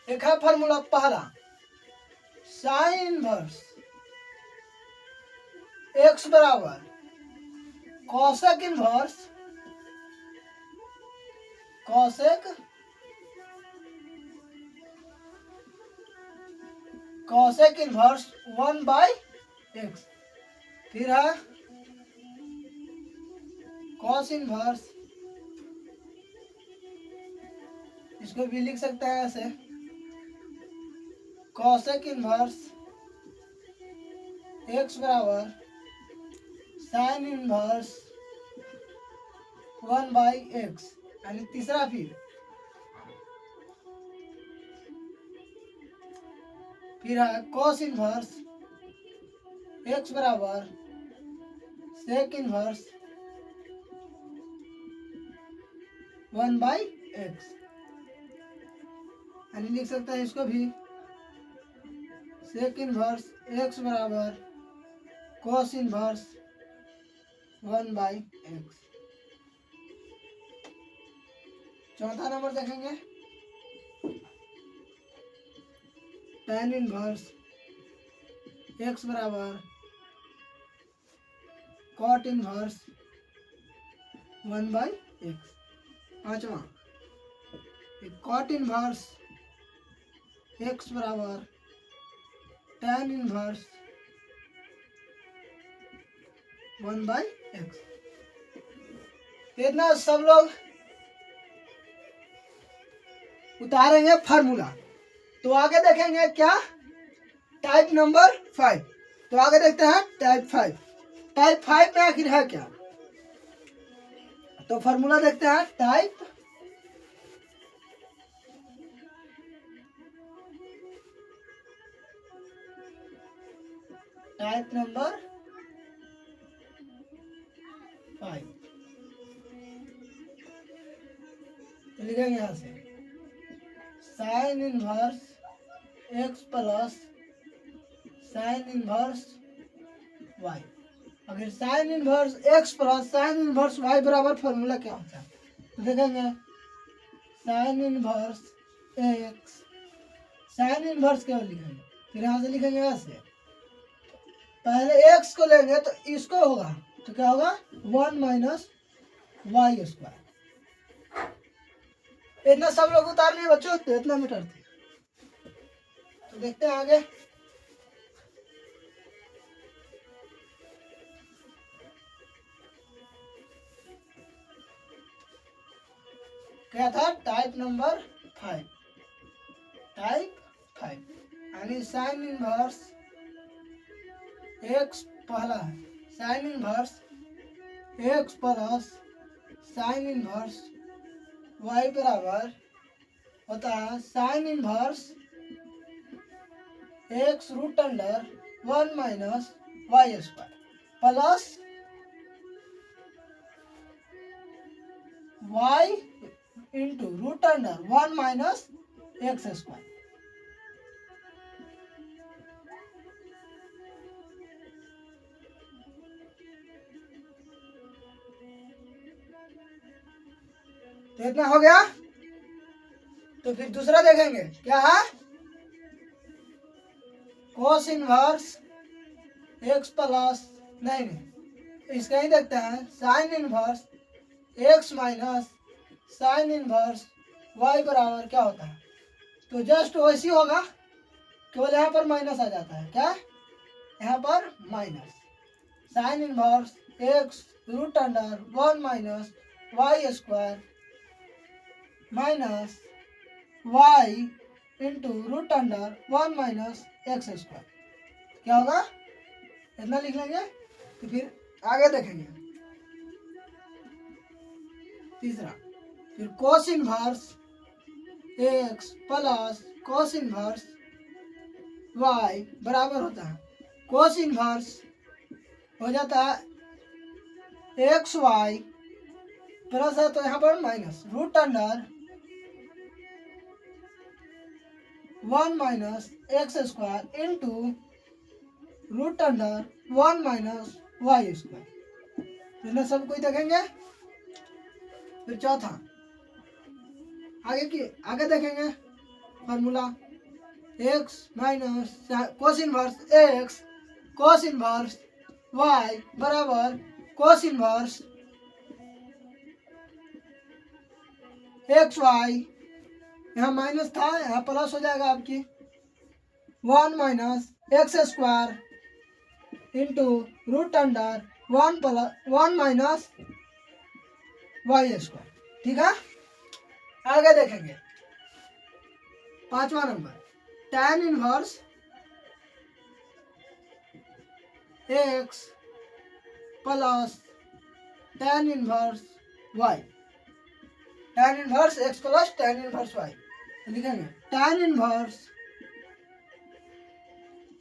एक है फार्मूला पहला, साइन इनवर्स एक्स बराबर cosec inverse cosec inverse 1/x। फिर है कॉस इनवर्स, इसको भी लिख सकते हैं ऐसे, कॉसेक इनवर्स x बराबर साइन इनवर्स 1/x। यानी तीसरा फिर है कॉस इनवर्स x बराबर सेक इनवर्स 1/x। यानी लिख सकते हैं इसको भी, सेक इनवर्स x बराबर कॉस इनवर्स 1/x। चौथा नंबर देखेंगे, tan इनवर्स x बराबर कॉट इनवर्स 1/x। पांचवा, कॉट इनवर्स x बराबर tan इनवर्स 1/x। इतना सब लोग उतारेंगे फार्मूला। तो आगे देखेंगे क्या, टाइप नंबर 5। तो आगे देखते हैं टाइप 5। टाइप 5 में आखिर है क्या, तो फार्मूला देखते हैं। टाइप नंबर 5 लिखेंगे यहां से, sign inverse x plus sine inverse y। अगर sign inverse x plus sine inverse y बराबर फार्मूला क्या होता है, तो देखेंगे sign inverse x, sine inverse क्या लिखेंगे, फिर यहाँ से लिखेंगे ऐसे, पहले x को लेंगे तो इसको होगा, तो क्या होगा 1 - y²। इतना सब लोग उतार लिए बच्चों, तो इतना मीटर थे। तो देखते हैं आगे, क्या था टाइप नंबर 5। टाइप 5 यानी साइन इनवर्स x पहला है, sine inverse x plus sine inverse y बराबर होता है sine inverse x root under 1 - y² plus y into root under 1 - x²। तो इतना हो गया। तो फिर दूसरा देखेंगे क्या है, कोस इनवर्स x प्लस, नहीं इसका ही देखते हैं, sign inverse x minus sine inverse y बराबर क्या होता है, तो जस्ट वैसी होगा, केवल यहाँ पर माइनस आ जाता है। क्या, यहाँ पर minus sine inverse x root under 1 - y² minus y into root under 1 - x²। क्या होगा, इतना लिख लेंगे। तो फिर आगे देखेंगे तीसरा, फिर cos inverse x plus cos inverse y बराबर होता है, कोस इनवर्स हो जाता है XY प्लस है तो यहाँ पर minus root under 1 minus x square into root under 1 minus y square. इन्हें सब कोई देखेंगे। फिर चौथा आगे देखेंगे formula x minus cos inverse x cos inverse y बराबर कोस इनवर्स एक्स वाई, यहाँ माइनस था यहाँ प्लस हो जाएगा आपकी 1 minus x square into root under 1 minus y square. ठीक है, आगे देखेंगे पांचवा number tan inverse x plus tan inverse y, tan inverse x plus tan inverse y लिखेंगे tan inverse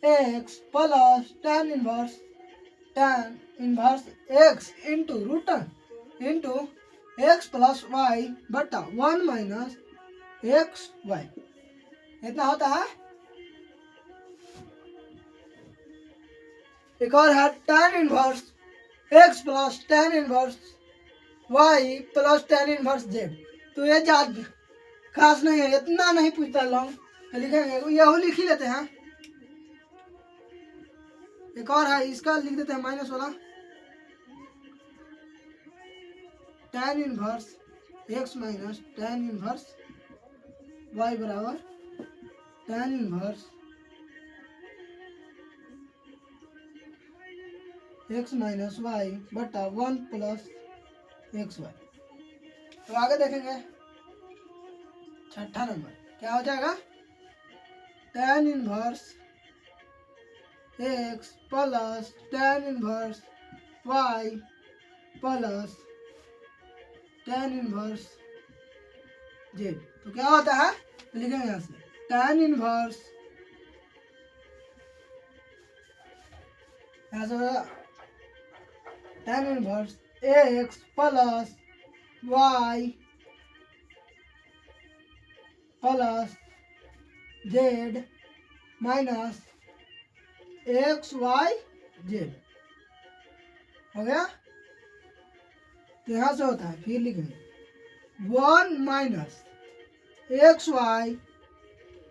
x plus tan inverse x into root into x plus y बटा 1 minus x Y, इतना होता है। एक और है tan inverse x plus tan inverse y plus tan inverse z. तो ये ज्यादा खास नहीं है, इतना नहीं पूछता लॉन्ग लिखेंगे, यह लिख ही लेते हैं। एक और है, इसका लिख देते हैं माइनस वाला tan inverse x minus tan inverse y बराबर tan inverse x minus y बटा 1 प्लस एक्स वाई। तो आगे देखेंगे छठा नंबर क्या हो जाएगा tan inverse x plus tan inverse y plus tan inverse z. तो क्या होता है लिखेंगे यहाँ से tan इनवर्स, यहाँ से tan inverse x plus y plus z minus x y z हो गया। तो यहाँ से होता है, फिर लिखेंगे 1 minus x y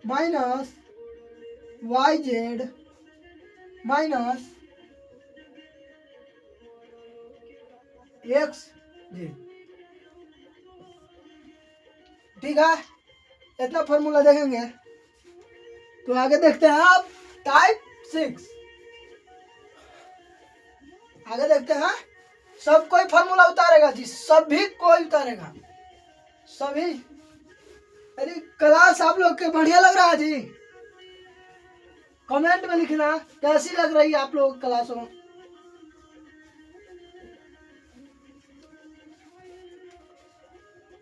minus y z minus x z. ठीक है, इतना फॉर्मूला देखेंगे। तो आगे देखते हैं आप टाइप 6। आगे देखते हैं, सब कोई फॉर्मूला उतारेगा जी, सभी कोई उतारेगा, सभी। अरे क्लास आप लोग के बढ़िया लग रहा है जी, कमेंट में लिखना कैसी लग रही है आप लोग की क्लासों।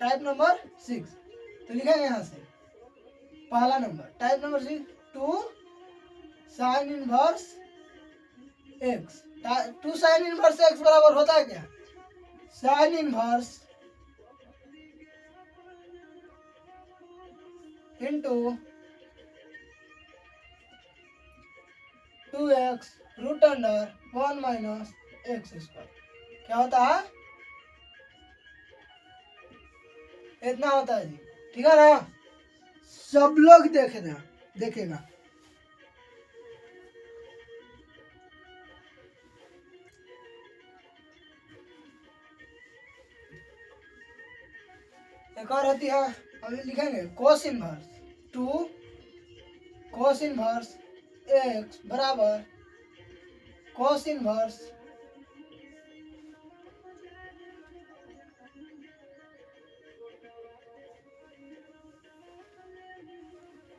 टाइप नंबर 6 तो लिखेंगे यहाँ से पहला number type number 6 2 sine inverse x. 2 sine inverse x बराबर होता है क्या sine inverse into 2x root under 1 minus x square. क्या होता है इतना होता है जी। ठीक है ना, सब लोग देखेगा। एक और होती है, अभी लिखेंगे कोस इनवर्स 2 कोस इनवर्स एक्स बराबर कोस इनवर्स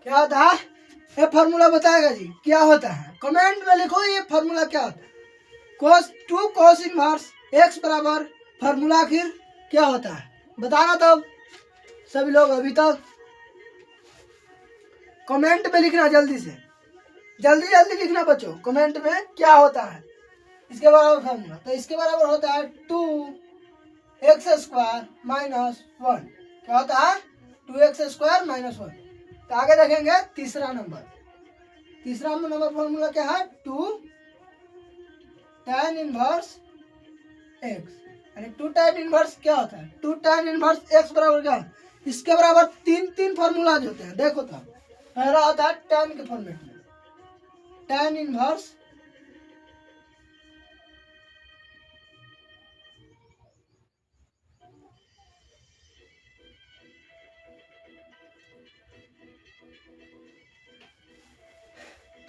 क्या होता है, ये फॉर्मूला बताएगा जी क्या होता है, कमेंट में लिखो ये फॉर्मूला क्या होता है। कोस 2 कोस इनवर्स एक्स बराबर फॉर्मूला आखिर क्या होता है बताना। तब सभी लोग अभी तक कमेंट में लिखना, जल्दी से जल्दी लिखना बच्चों, कमेंट में क्या होता है इसके बराबर फॉर्मूला। तो इसके बराबर होता है 2x स्क्वायर माइनस 1। क्या होता है 2x स्क्वायर माइनस 1। तो आगे देखेंगे तीसरा नंबर फॉर्मूला क्या है, 2 tan इनवर्स एक्स, यानी 2 tan इनवर्स क्या होता है, 2 tan इनवर्स एक्स बराबर क्या है, इसके बराबर तीन फॉर्मूला होते हैं। देखो तो पहला होता है tan के फॉर्मेट में, tan इनवर्स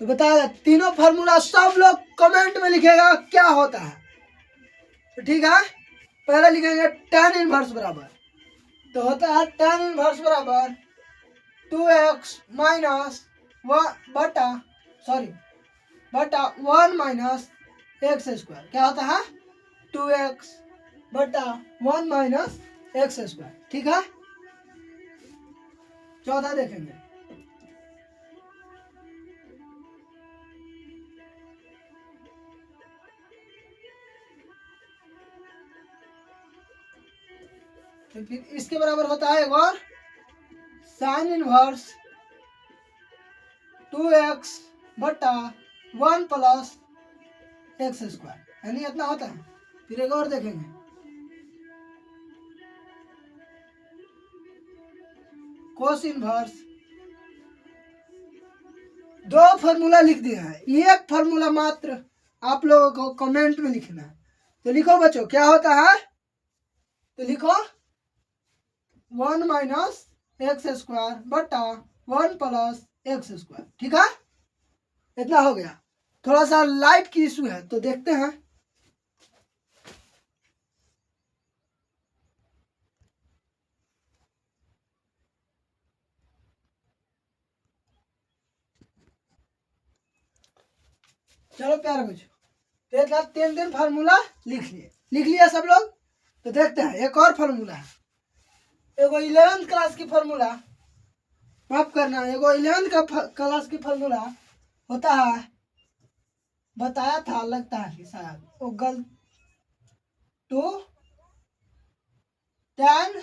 तो बताया, तीनों फार्मूला सब लोग कमेंट में लिखेगा क्या होता है। तो ठीक है, पहले लिखेंगे tan इनवर्स बराबर, तो होता है tan इनवर्स बराबर 2x माइनस बटा 1 माइनस एक्स स्क्वायर। क्या होता है, 2x बटा 1 माइनस एक्स स्क्वायर। ठीक है, चौथा देखेंगे, तो फिर इसके बराबर होता है एक और साइन इनवर्स 2x बटा 1 प्लस एक्स स्क्वायर, यानी इतना होता है। फिर एक और देखेंगे, कोस इनवर्स, दो फार्मूला लिख दिया है, एक फार्मूला मात्र आप लोगों को कमेंट में लिखना है। तो लिखो बच्चों क्या होता है, तो लिखो 1 माइनस एक्स स्क्वायर बटा 1 प्लस एक्स स्क्वायर। ठीक है, इतना हो गया। थोड़ा सा लाइट की इशू है तो देखते हैं। चलो प्यारे बच्चों, तो एक साथ तीन फार्मूला लिख लिया सब लोग। तो देखते हैं एक और फार्मूला है, एगो 11th क्लास की फार्मूला, माफ करना, एगो 11th का क्लास की फार्मूला होता है, बताया था लगता है कि शायद वो गलत, 2 tan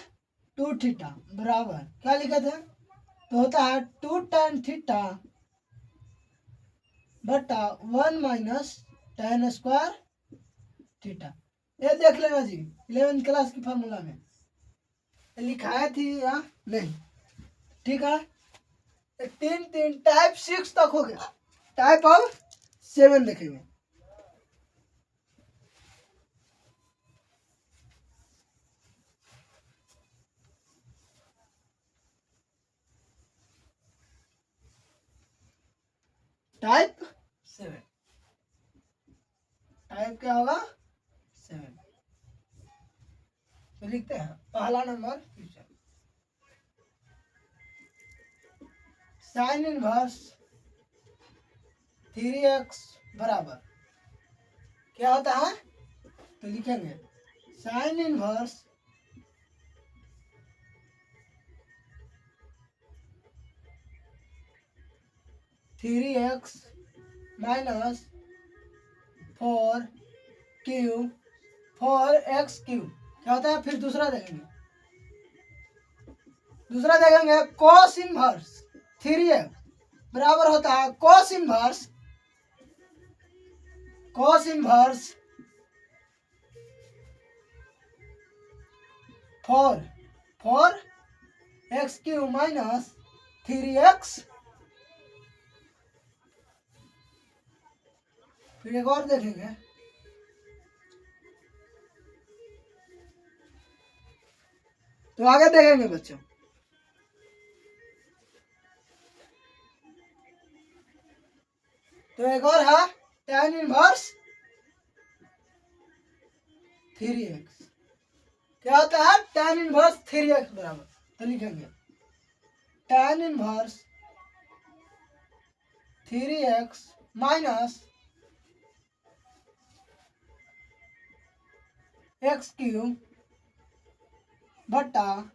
2 थीटा बराबर क्या लिखे थे, तो होता है 2 tan थीटा बटा 1 माइनस tan स्क्वायर थीटा। ये देख लेना जी, 11th क्लास की फार्मूला में लिखाया थी या नहीं। ठीक है, तीन टाइप 6 तक हो गया, टाइप अब 7 देखेंगे। टाइप 7, टाइप क्या होगा 7। तो लिखते हैं पहला नंबर, साइन इनवर्स 3x बराबर क्या होता है, तो लिखेंगे sine inverse 3x minus 4x cube क्या होता है। फिर दूसरा देखेंगे कोस इनवर्स 3x बराबर होता है cos inverse 4x cube minus 3x। फिर एक और देखेंगे, तो आगे देखेंगे बच्चों, तो एक और है tan इनवर्स 3x क्या होता है, tan इनवर्स 3x बराबर, तो लिखेंगे tan inverse 3x minus x cube बटा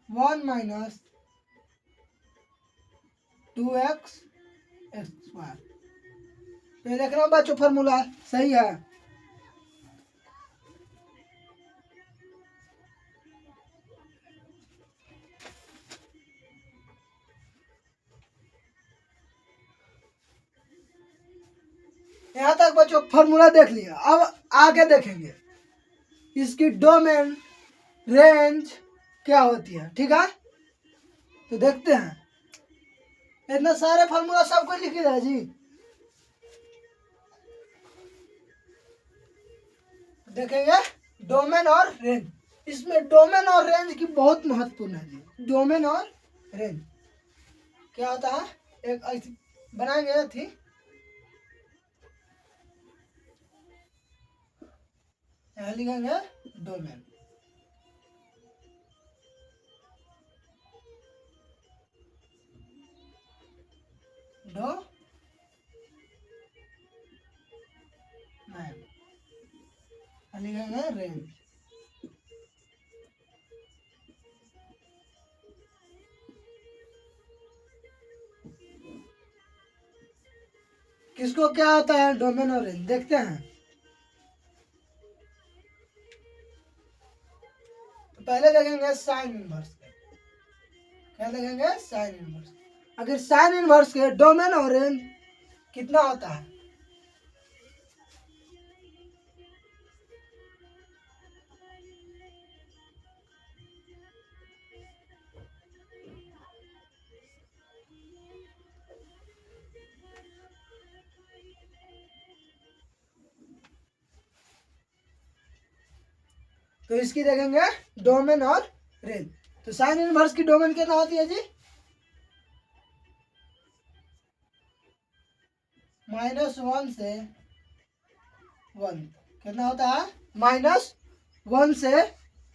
1 माइनस 2x स्क्वायर। तो ये देख रहे हो बच्चों, फॉर्मूला सही है। यहाँ तक बच्चों फॉर्मूला देख लिया। अब आगे देखेंगे इसकी डोमेन रेंज क्या होती है। ठीक है, तो देखते हैं। इतना सारे फॉर्मूला सबको लिख दिया जी। देखेंगे डोमेन और रेंज। इसमें डोमेन और रेंज की बहुत महत्वपूर्ण है जी। डोमेन और रेंज क्या होता है, एक बनाएंगे थी। यहाँ लिखेंगे डोमेन, लिखेंगे रेंज। किसको क्या होता है डोमेन और रेंज, देखते हैं। तो पहले देखेंगे साइन इनवर्स। क्या देखेंगे, साइन इनवर्स। अगर साइन इनवर्स के डोमेन और रेंज कितना होता है, तो इसकी देखेंगे डोमेन और रेंज। तो साइन इनवर्स की डोमेन कितना होती है जी, -1 से 1। कितना होता है, -1 से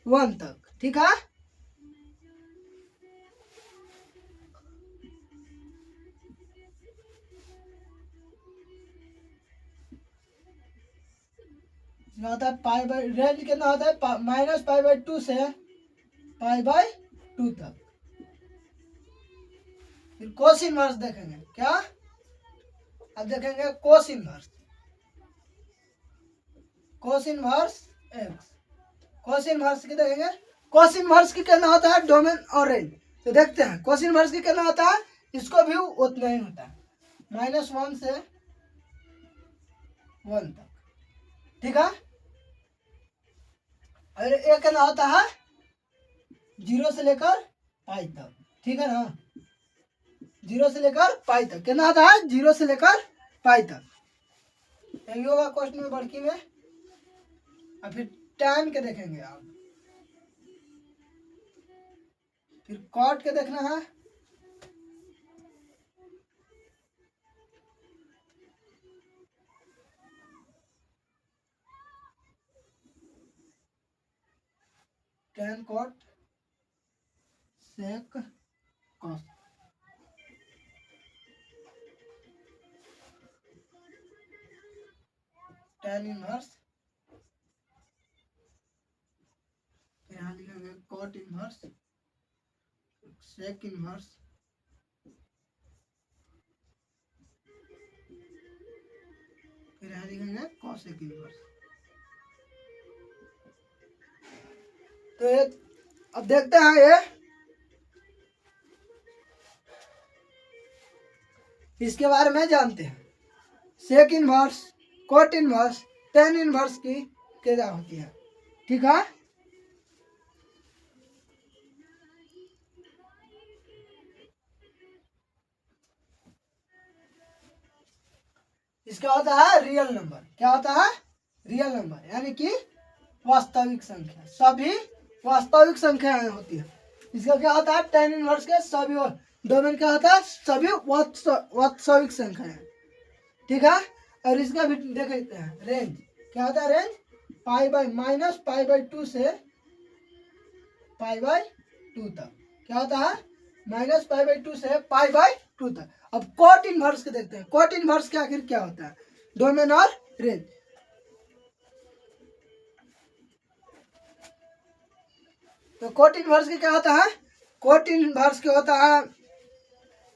1 तक। ठीक है, होता है पाई बाई, रेंज कितना होता है -π/2 से π/2 तक। फिर कोस इनवर्स देखेंगे। क्या, अब देखेंगे कोस इनवर्स। कोस इनवर्स एक्स, कोस इनवर्स की देखेंगे। कोस इनवर्स की कितना होता है डोमेन और रेंज, तो देखते हैं कोस इनवर्स की कितना होता है। इसको भी उतना ही होता है, -1 से 1 तक। ठीक है, और ये कितना होता है 0 से लेकर पाई तक। ठीक है ना, 0 से लेकर पाई तक कितना होता है, 0 से लेकर पाई तक। यही होगा क्वेश्चन में बड़की में। और फिर tan के देखेंगे आप, फिर cot के देखना है। tan cot sec cos, tan inverse, फिर यहाँ लिखेंगे cot इनवर्स, sec इनवर्स, फिर यहाँ लिखेंगे cosec इनवर्स। तो ये अब देखते हैं, ये इसके बारे में जानते हैं। Sec inverse, cot inverse, tan inverse की क्या होती है। ठीक है, इसका होता है रियल नंबर। क्या होता है, रियल नंबर, यानी कि वास्तविक संख्या। सभी वास्तविक संख्याएं होती है। इसका क्या होता है, टेन इनवर्स के सभी डोमेन क्या होता है, सभी वास्तविक संख्याएं। ठीक है, और इसका भी देख लेते हैं रेंज। क्या होता है रेंज, -π/2 से π/2 तक। क्या होता है, -π/2 से π/2 तक। अब कोट इनवर्स के देखते हैं। कोट इनवर्स के आखिर क्या होता है, डोमेन और रेंज। तो कोट इनवर्स के क्या होता है, कोट इनवर्स के होता है,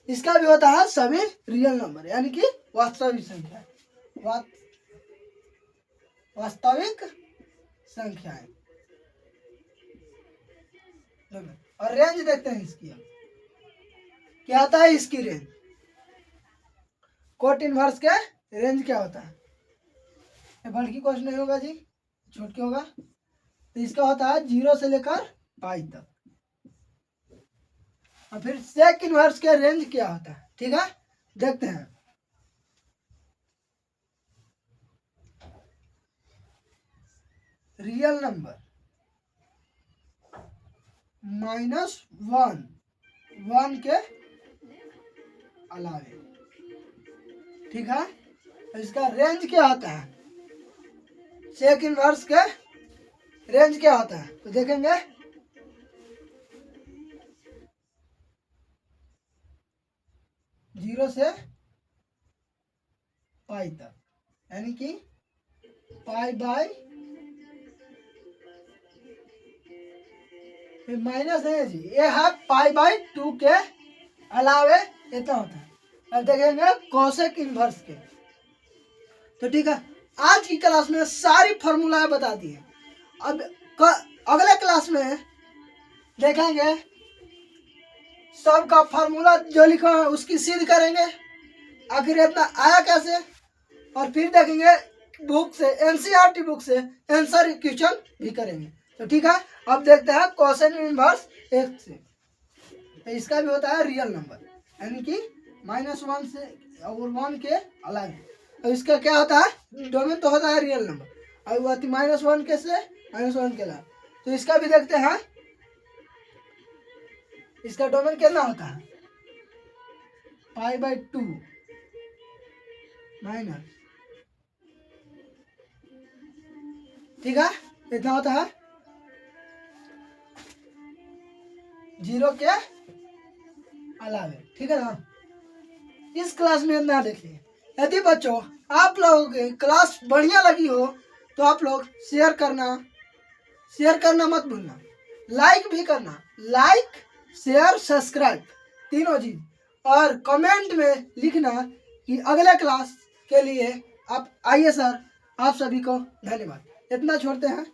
इसका भी होता है सभी रियल नंबर, यानी कि वास्तविक संख्या, वास्तविक संख्याएं। और रेंज देखते हैं इसकी। क्या होता है इसकी रेंज, कोट इनवर्स के रेंज क्या होता है, ये बड़ की क्वेश्चन नहीं होगा जी, छोट के होगा। तो इसका होता है 0 से लेकर पाई तक। और फिर सेक इनवर्स के रेंज क्या होता है, ठीक है, देखते हैं। रियल नंबर -1 के अलावे, ठीक है। इसका रेंज क्या होता है, सेक इनवर्स के रेंज क्या होता है, तो देखेंगे। जीरो से पाई तक, यानी कि पाई बाय माइनस है जी, ये है पाई बाय 2 के अलावे इतना होता है। अब देखेंगे कोसेक इनवर्स के। तो ठीक है, आज की क्लास में सारी फॉर्मूलाएं बता दी है। अब अगले क्लास में देखेंगे सबका फार्मूला जो लिखा है उसकी सिद्ध करेंगे, आखिर इतना आया कैसे, और फिर देखेंगे बुक से, एनसीईआरटी बुक से आंसर क्वेश्चन भी करेंगे। तो ठीक है, अब देखते हैं कोसेक इनवर्स x से। तो इसका भी होता है रियल नंबर, यानी कि -1 से और 1 के अलावे। तो इसका क्या होता है, डोमेन तो होता है रियल नंबर, और वो -1 के से -1 के अलावे। तो इसका भी देखते हैं, इसका डोमेन कितना होता है, π/2 माइनस, ठीक है, इतना होता है 0 के अलावे, ठीक है ना। इस क्लास में इतना देखिए। यदि बच्चों आप लोगों की क्लास बढ़िया लगी हो तो आप लोग शेयर करना मत भूलना, लाइक भी करना, लाइक शेयर सब्सक्राइब तीनों चीज, और कमेंट में लिखना कि अगले क्लास के लिए आप आइए सर। आप सभी को धन्यवाद। इतना छोड़ते हैं।